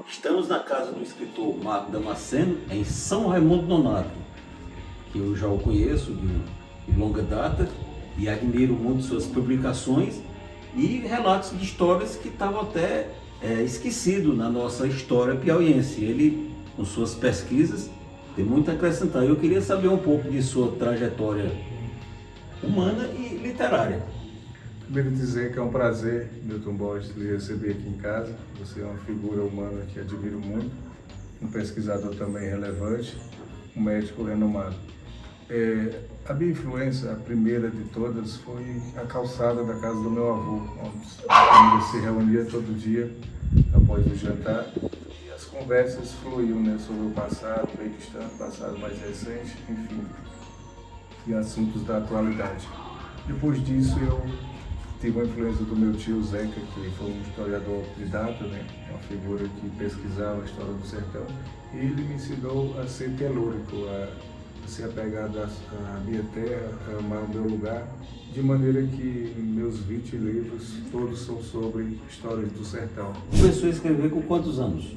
Estamos na casa do escritor Marco Damasceno, em São Raimundo Nonato, que eu já o conheço de longa data e admiro muito suas publicações e relatos de histórias que estavam até esquecidos na nossa história piauiense. Ele, com suas pesquisas, tem muito a acrescentar. Eu queria saber um pouco de sua trajetória humana e literária. Primeiro dizer que é um prazer, Milton Borges, lhe receber aqui em casa. Você é uma figura humana que admiro muito, um pesquisador também relevante, um médico renomado. A minha influência, a primeira de todas, foi a calçada da casa do meu avô, onde a família se reunia todo dia após o jantar e as conversas fluíam, né, sobre o passado bem distante, passado mais recente, enfim, e assuntos da atualidade. Depois disso, eu tive a influência do meu tio Zeca, que foi um historiador autodidata, né? Uma figura que pesquisava a história do sertão, e ele me ensinou a ser telúrico, a ser apegado à minha terra, a amar o meu lugar, de maneira que meus 20 livros todos são sobre histórias do sertão. Começou a escrever com quantos anos?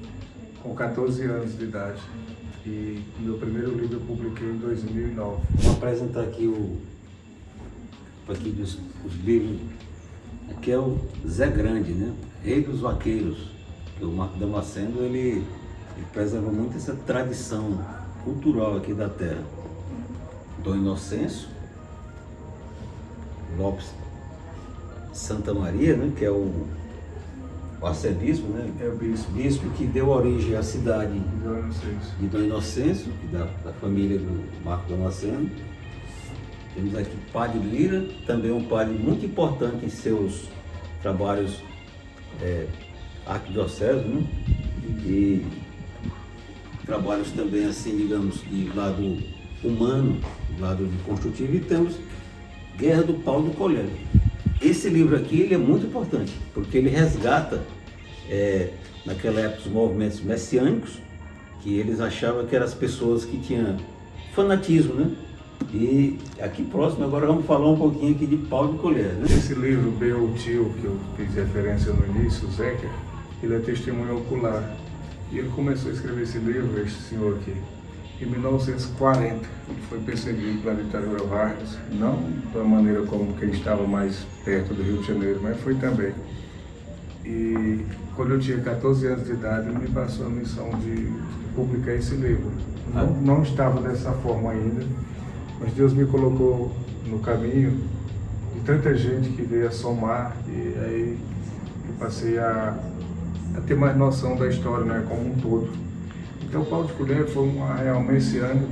Com 14 anos de idade, e meu primeiro livro eu publiquei em 2009. Vou apresentar aqui os livros. Aqui é o Zé Grande, né? Rei dos Vaqueiros, que o Marco Damasceno ele preserva muito essa tradição cultural aqui da terra. Dom Inocêncio, Lopes Santa Maria, né? Que é o arcebispo, né? É o bispo que deu origem à cidade Inocêncio. de Dom Inocêncio, da família do Marco Damasceno. Temos aqui Padre Lira, também um padre muito importante em seus trabalhos arquidiocesos, né? E trabalhos também, assim, digamos, de lado humano, de lado construtivo. E temos Guerra do Pau do Colher. Esse livro aqui ele é muito importante, porque ele resgata, naquela época, os movimentos messiânicos, que eles achavam que eram as pessoas que tinham fanatismo, né? E aqui próximo, agora vamos falar um pouquinho aqui de Pau de Colher, né? Esse livro, Meu Tio, que eu fiz referência no início, o Zeca, ele é testemunho ocular. E ele começou a escrever esse livro, este senhor aqui, em 1940. Ele foi perseguido pela ditadura Vargas, não da maneira como quem estava mais perto do Rio de Janeiro, mas foi também. E quando eu tinha 14 anos de idade, ele me passou a missão de publicar esse livro. Não estava dessa forma ainda, mas Deus me colocou no caminho de tanta gente que veio a somar, e aí eu passei a ter mais noção da história, né, como um todo. Então, Pau de Colher foi um arraial messiânico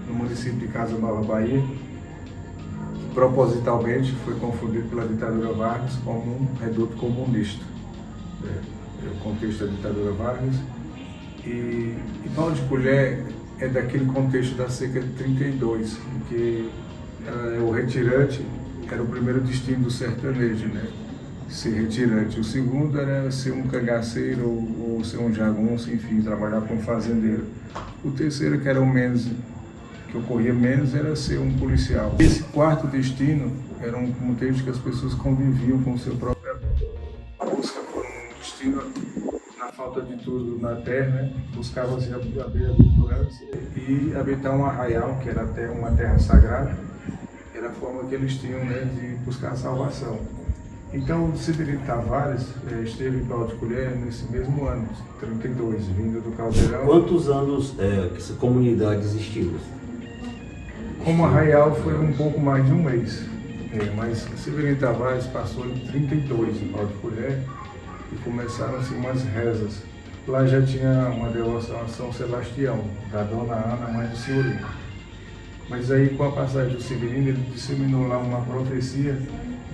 no município de Casa Nova, Bahia, que propositalmente foi confundido pela ditadura Vargas como um reduto comunista. O contexto da ditadura Vargas. E Pau de Colher é daquele contexto da seca de 32, em que o retirante era o primeiro destino do sertanejo, né? Ser retirante. O segundo era ser um cangaceiro ou ser um jagunço, enfim, trabalhar como fazendeiro. O terceiro, que era o menos, que ocorria menos, era ser um policial. Esse quarto destino era um contexto que as pessoas conviviam com o seu próprio busca por um destino na falta de tudo na terra, né? Buscavam se bem-aventurança e habitar um arraial, que era até uma terra sagrada, era a forma que eles tinham, né, de buscar a salvação. Então, o Severino Tavares esteve em Pau de Colher nesse mesmo ano, 32, vindo do Caldeirão. Quantos anos essa comunidade existiu? Como arraial foi um pouco mais de um mês, mas Severino Tavares passou em 32 em Pau de Colher e começaram-se umas rezas. Lá já tinha uma devoção a São Sebastião, da Dona Ana, mãe do senhorio. Mas aí, com a passagem do Severino, ele disseminou lá uma profecia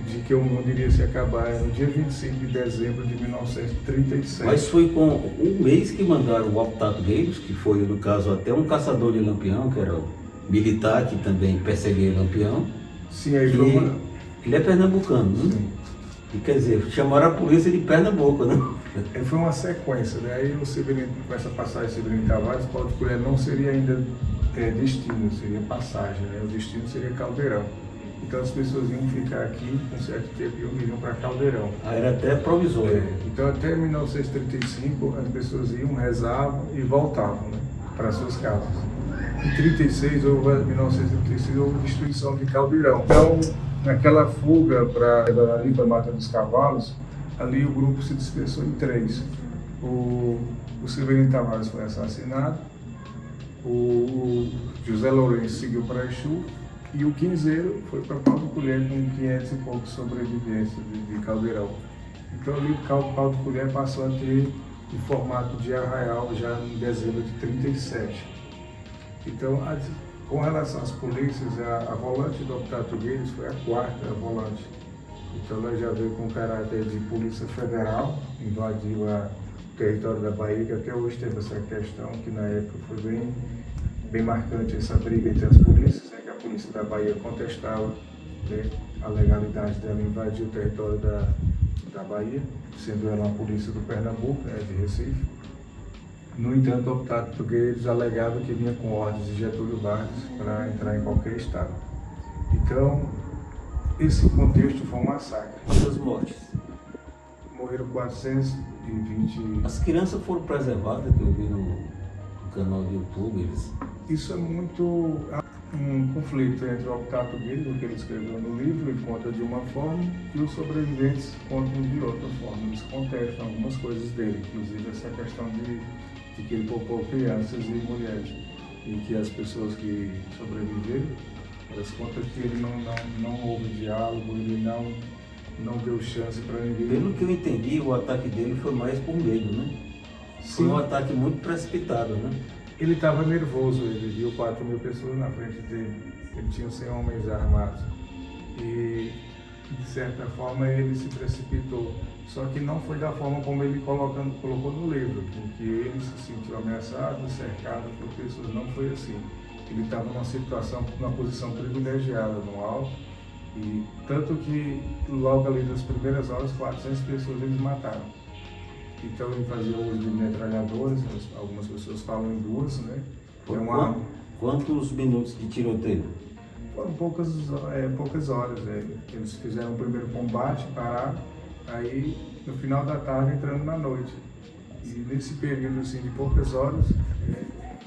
de que o mundo iria se acabar no dia 25 de dezembro de 1937. Mas foi com um mês que mandaram o Optato Games, que foi, no caso, até um caçador de lampião, que era o militar, que também perseguia lampião. Sim, aí foi uma... Ele é pernambucano, né? Sim. E quer dizer, chamaram a polícia de Pernambuco, né? Foi uma sequência, né? Aí o Severino, com essa passagem de Severino Tavares, Pau de Colher não seria ainda destino, seria passagem, né? O destino seria Caldeirão. Então as pessoas iam ficar aqui, com certo tempo iriam para Caldeirão. Era até provisório. Então até 1935 as pessoas iam, rezavam e voltavam, né, para suas casas. Em 1936 houve destruição de Caldeirão. Então, naquela fuga ali para a Mata dos Cavalos, ali o grupo se dispersou em três. O Severino Tavares foi assassinado, o José Lourenço seguiu para Exu e o Quinzeiro foi para Pau do Colher com 500 e poucos sobreviventes de Caldeirão. Então ali o Pau do Colher passou a ter o formato de arraial já em dezembro de 37. Então, com relação às polícias, a volante do Optato Guedes foi a quarta volante. Então ela já veio com caráter de polícia federal, invadiu o território da Bahia, que até hoje teve essa questão, que na época foi bem marcante essa briga entre as polícias, né, que a polícia da Bahia contestava, né, a legalidade dela invadir o território da Bahia, sendo ela uma polícia do Pernambuco, né, de Recife. No entanto, o Optato Guedes alegava que vinha com ordens de Getúlio Vargas para entrar em qualquer estado. Então, esse contexto foi um massacre. Quantas mortes? Morreram 420. As crianças foram preservadas, que eu vi no canal do YouTube. Isso é muito um conflito entre o Optato Guedes, o que ele escreveu no livro, ele conta de uma forma, e os sobreviventes contam de outra forma. Eles contestam algumas coisas dele, inclusive essa questão de que ele poupou crianças e mulheres, e que as pessoas que sobreviveram, elas contam que ele não houve diálogo, ele não deu chance para ninguém. Pelo que eu entendi, o ataque dele foi mais por medo, né? Foi um ataque muito precipitado, né? Ele estava nervoso, ele viu 4.000 pessoas na frente dele, ele tinha 100 homens armados e, de certa forma, ele se precipitou. Só que não foi da forma como ele colocou no livro, em que ele se sentiu ameaçado, cercado por pessoas. Não foi assim. Ele estava numa posição privilegiada no alto, e tanto que logo ali nas primeiras horas, 400 pessoas eles mataram. Então ele fazia uso de metralhadoras, algumas pessoas falam em duas, né? Quantos minutos de tiroteio? Foram poucas horas. Né? Eles fizeram o primeiro combate, pararam, aí no final da tarde entrando na noite. E nesse período assim, de poucas horas,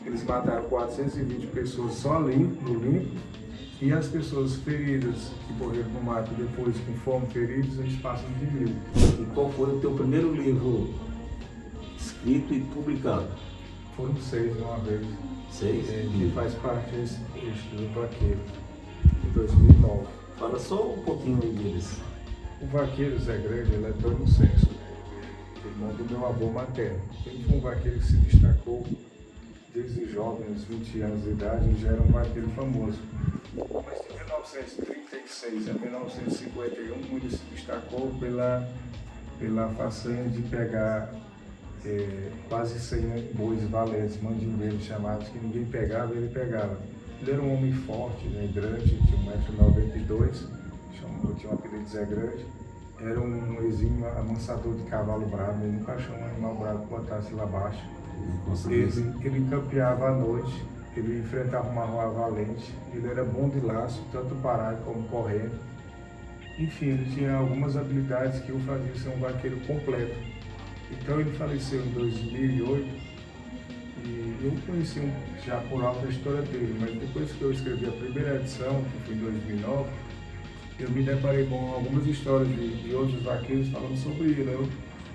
eles mataram 420 pessoas só ali, no limpo, e as pessoas feridas que morreram no mato depois com fome, feridos, eles passam de 1.000. E qual foi o teu primeiro livro escrito e publicado? Foram 6 de uma vez. 6? Que faz parte desse do Vaqueiro, de 2009. Fala só um pouquinho deles. O Vaqueiro Zé Grande, ele é do Inocêncio, irmão do meu avô materno. Ele foi um vaqueiro que se destacou desde jovem, aos 20 anos de idade, e já era um vaqueiro famoso. Mas de 1936 a 1951 ele se destacou pela façanha de pegar quase 100 bois valentes, mandingueiros chamados, que ninguém pegava, ele pegava. Ele era um homem forte, né, grande, tinha 1,92 m, tinha um apelido de Zé Grande. Era um exímio amansador de cavalo bravo, ele nunca achou um animal bravo que botasse lá abaixo. Ele campeava à noite, ele enfrentava uma rua valente, ele era bom de laço, tanto parado como correndo. Enfim, ele tinha algumas habilidades que o faziam ser um vaqueiro completo. Então ele faleceu em 2008 e eu conheci já por alto a história dele, mas depois que eu escrevi a primeira edição, que foi em 2009, eu me deparei com algumas histórias de outros vaqueiros falando sobre ele. Eu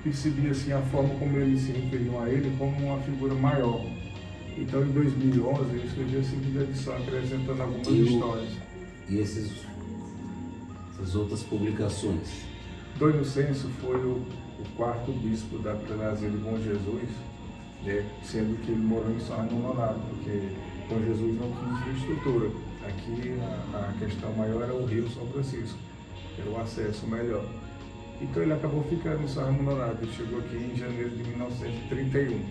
percebi assim, a forma como eles se referiam a ele como uma figura maior. Então em 2011 eu escrevi a segunda edição acrescentando algumas histórias. E essas outras publicações? Dom Inocêncio foi o quarto bispo da Prelazia de Bom Jesus, né, sendo que ele morou em São Raimundo Nonato, porque Bom Jesus não tinha infraestrutura. Aqui a questão maior era o Rio São Francisco, que era o acesso melhor. Então ele acabou ficando em São Raimundo Nonato, ele chegou aqui em janeiro de 1931.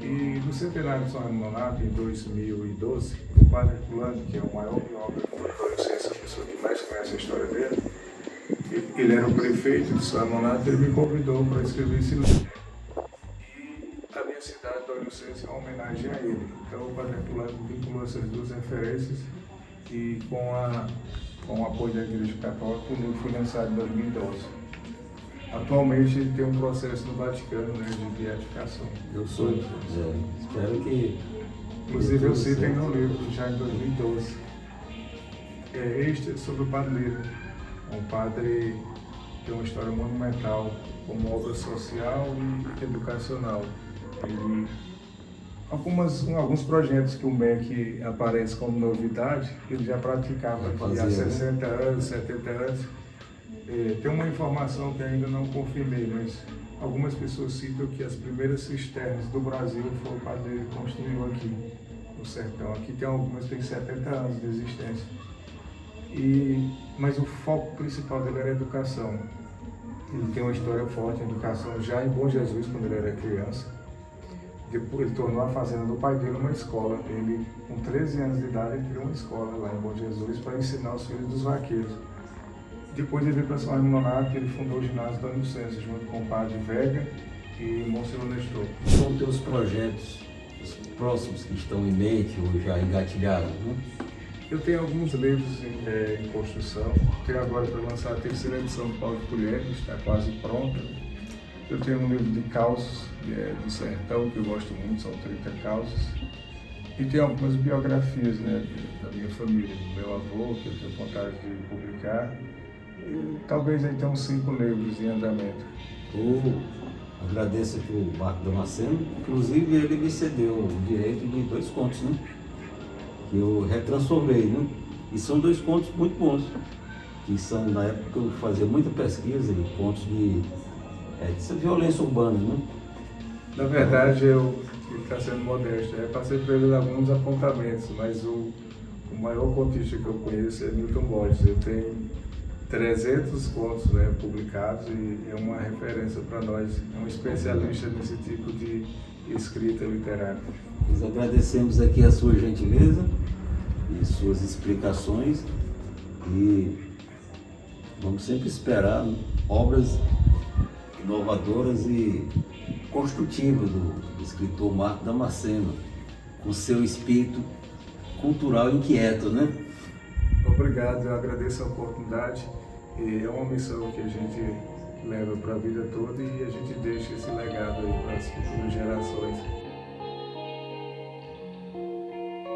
E no centenário de São Raimundo Nonato, em 2012, o padre Herculano, que é o maior biógrafo do Dom Inocêncio, a pessoa que mais conhece a história dele, ele era o prefeito de São Raimundo Nonato, ele me convidou para escrever esse livro. E a minha cidade, Dom Inocêncio, é uma homenagem a ele. Então o padre Herculano vinculou essas duas referências e com a com o apoio da Igreja Católica. O livro foi lançado em 2012. Atualmente ele tem um processo no Vaticano, né, de beatificação. Eu sou. Espero que. Inclusive eu citei no livro já em 2012. Este é sobre o Padre Lira. Um padre que tem uma história monumental como obra social e educacional. Ele, alguns projetos que o MEC aparece como novidade, ele já praticava aqui há 60 anos, 70 anos. Tem uma informação que ainda não confirmei, mas algumas pessoas citam que as primeiras cisternas do Brasil foi o Padre Lira que construiu aqui no sertão. Aqui tem algumas que têm 70 anos de existência. Mas o foco principal dele era a educação. Ele tem uma história forte em educação já em Bom Jesus, quando ele era criança. Depois ele tornou a fazenda do pai dele uma escola. Ele, com 13 anos de idade, ele criou uma escola lá em Bom Jesus para ensinar os filhos dos vaqueiros. Depois ele veio para São Raimundo Nonato e ele fundou o ginásio da Inocência, junto com o padre Vega e Monsenhor Nestor. São teus projetos os próximos que estão em mente ou já engatilhados, né? Eu tenho alguns livros em construção. Tenho agora para lançar a terceira edição do Paulo de Colher, que está quase pronta. Eu tenho um livro de causos do sertão, que eu gosto muito, são 30 causos. E tem algumas biografias, né, da minha família, do meu avô, que eu tenho vontade de publicar. E talvez aí tenha uns 5 livros em andamento. Eu agradeço aqui o Marco Damasceno, inclusive ele me cedeu o direito de 2 contos, né? Que eu retransformei, né? E são 2 contos muito bons, que são, na época que eu fazia muita pesquisa em contos de violência urbana, né? Na verdade, eu está sendo modesto, passei por alguns apontamentos, mas o maior contista que eu conheço é Milton Borges. Eu tenho 300 contos, né, publicados e é uma referência para nós, é um especialista nesse tipo de escrita literária. Nós agradecemos aqui a sua gentileza e suas explicações e vamos sempre esperar obras inovadoras e construtivas do escritor Marco Damasceno, com seu espírito cultural inquieto, né? Obrigado, eu agradeço a oportunidade e é uma missão que a gente leva para a vida toda e a gente deixa esse legado aí para as futuras gerações.